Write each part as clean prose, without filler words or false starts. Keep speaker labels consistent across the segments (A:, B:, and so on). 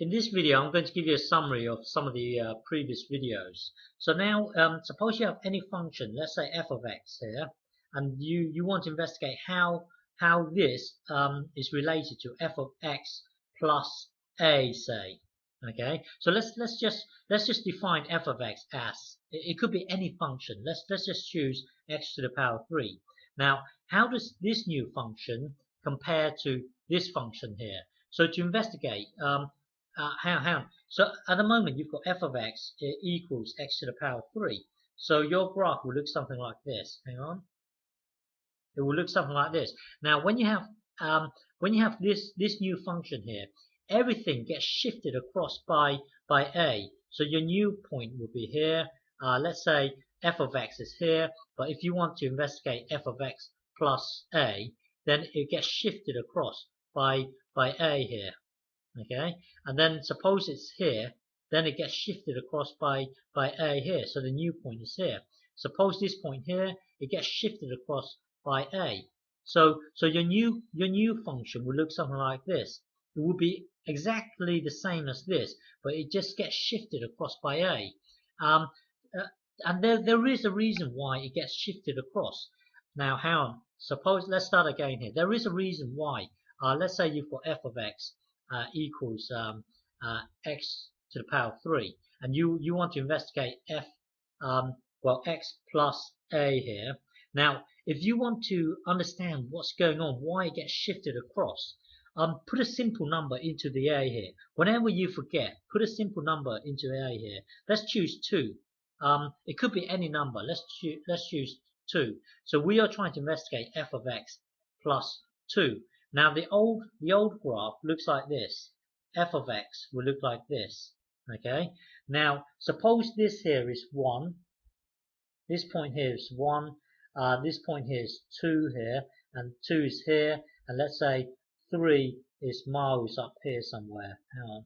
A: In this video, I'm going to give you a summary of some of the previous videos. So now, suppose you have any function, let's say f of x here, and you want to investigate how this is related to f of x plus a, say. Okay, so let's just define f of x as it could be any function. Let's just choose x to the power 3. Now, how does this new function compare to this function here? So to investigate, hang on. So at the moment you've got f of x equals x to the power 3. So your graph will look something like this. Hang on. It will look something like this. Now when you have this new function here, everything gets shifted across by a. So your new point will be here. Let's say f of x is here, but if you want to investigate f of x plus a, then it gets shifted across by a here. Okay, and then suppose it's here, then it gets shifted across by a here, so the new point is here. Suppose this point here, it gets shifted across by a. So your new function will look something like this. It will be exactly the same as this, but it just gets shifted across by a. And there is a reason why it gets shifted across. Now, hang on. Suppose, let's start again here. There is a reason why. Let's say you've got f of x equals x to the power 3, and you want to investigate f x plus a here. Now, if you want to understand what's going on, why it gets shifted across, put a simple number into the a here. Whenever you forget, put a simple number into a here. Let's choose 2. It could be any number. Let's choose 2. So we are trying to investigate f of x plus 2. Now the old graph looks like this. F of x will look like this. Okay. Now suppose this here is 1. This point here is 1. This point here is 2 here, and 2 is here, and let's say 3 is miles up here somewhere. Hang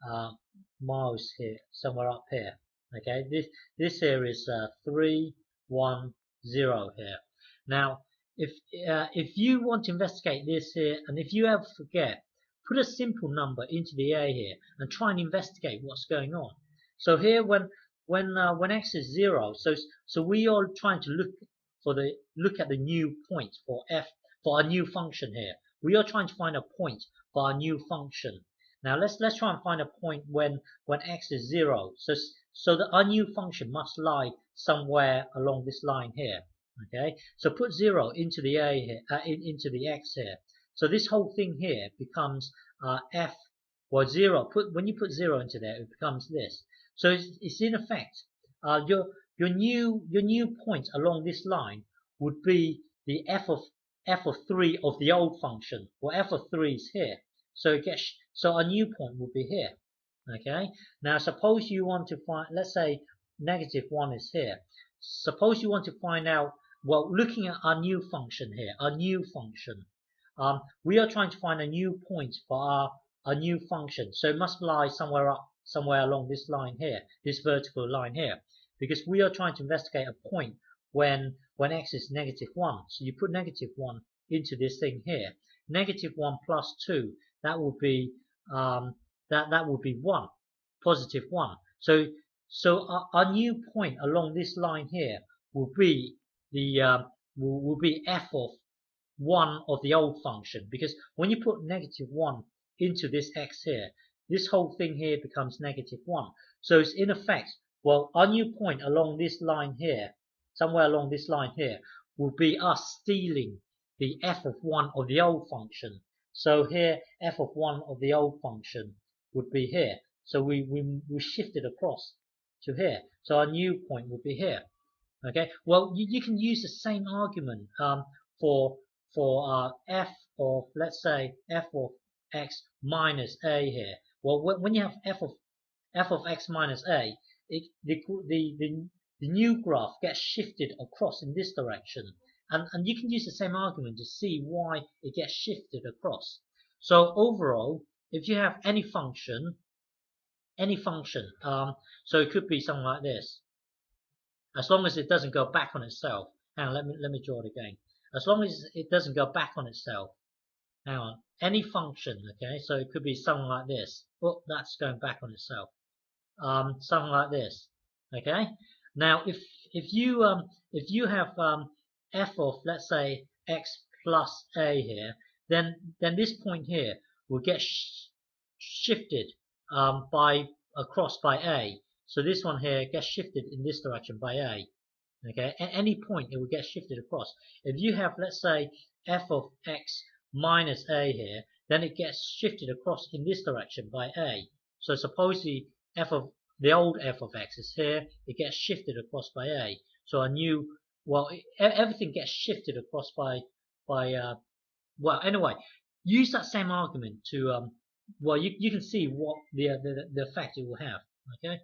A: on. Miles here, somewhere up here. Okay. This here is 3, 1, 0 here. Now, if you want to investigate this here, and if you ever forget, put a simple number into the a here and try and investigate what's going on. So here, when x is 0, so we are trying to look at the new point for a new function here. We are trying to find a point for a new function. Now let's try and find a point when x is 0. So our new function must lie somewhere along this line here. Okay, so put 0 into the a here, into the x here. So this whole thing here becomes 0. When you put 0 into there, it becomes this. So it's in effect your new point along this line would be the f of 3 of the old function. Well, f of 3 is here. So a new point would be here. Okay. Now suppose you want to find, let's say -1 is here. Suppose you want to find out. Well, looking at our new function here, our new function, we are trying to find a new point for our new function. So it must lie somewhere along this line here, this vertical line here, because we are trying to investigate a point when x is -1. So you put -1 into this thing here. -1 plus 2, that would be that would be 1, +1. So our new point along this line here will be will be f of 1 of the old function, because when you put -1 into this x here, this whole thing here becomes -1. So it's in effect, well, our new point along this line here, somewhere along this line here, will be us stealing the f of 1 of the old function. So here, f of 1 of the old function would be here. So we shifted across to here. So our new point would be here. Okay, well, you can use the same argument for f of, let's say, f of x minus a here. Well, when you have f of x minus a, the new graph gets shifted across in this direction, and you can use the same argument to see why it gets shifted across. So overall, if you have any function, so it could be something like this. As long as it doesn't go back on itself. Hang on, let me draw it again. As long as it doesn't go back on itself, hang on, any function, okay, so it could be something like this. Oh, that's going back on itself. Something like this, okay. Now if you have f of, let's say, x plus a here, then this point here will get shifted by across by a. So this one here gets shifted in this direction by a. Okay, at any point it will get shifted across. If you have, let's say, f of x minus a here, then it gets shifted across in this direction by a. So suppose the old f of x is here, it gets shifted across by a. So a new, well, everything gets shifted across by well, anyway, use that same argument to well, you can see what the effect it will have. Okay.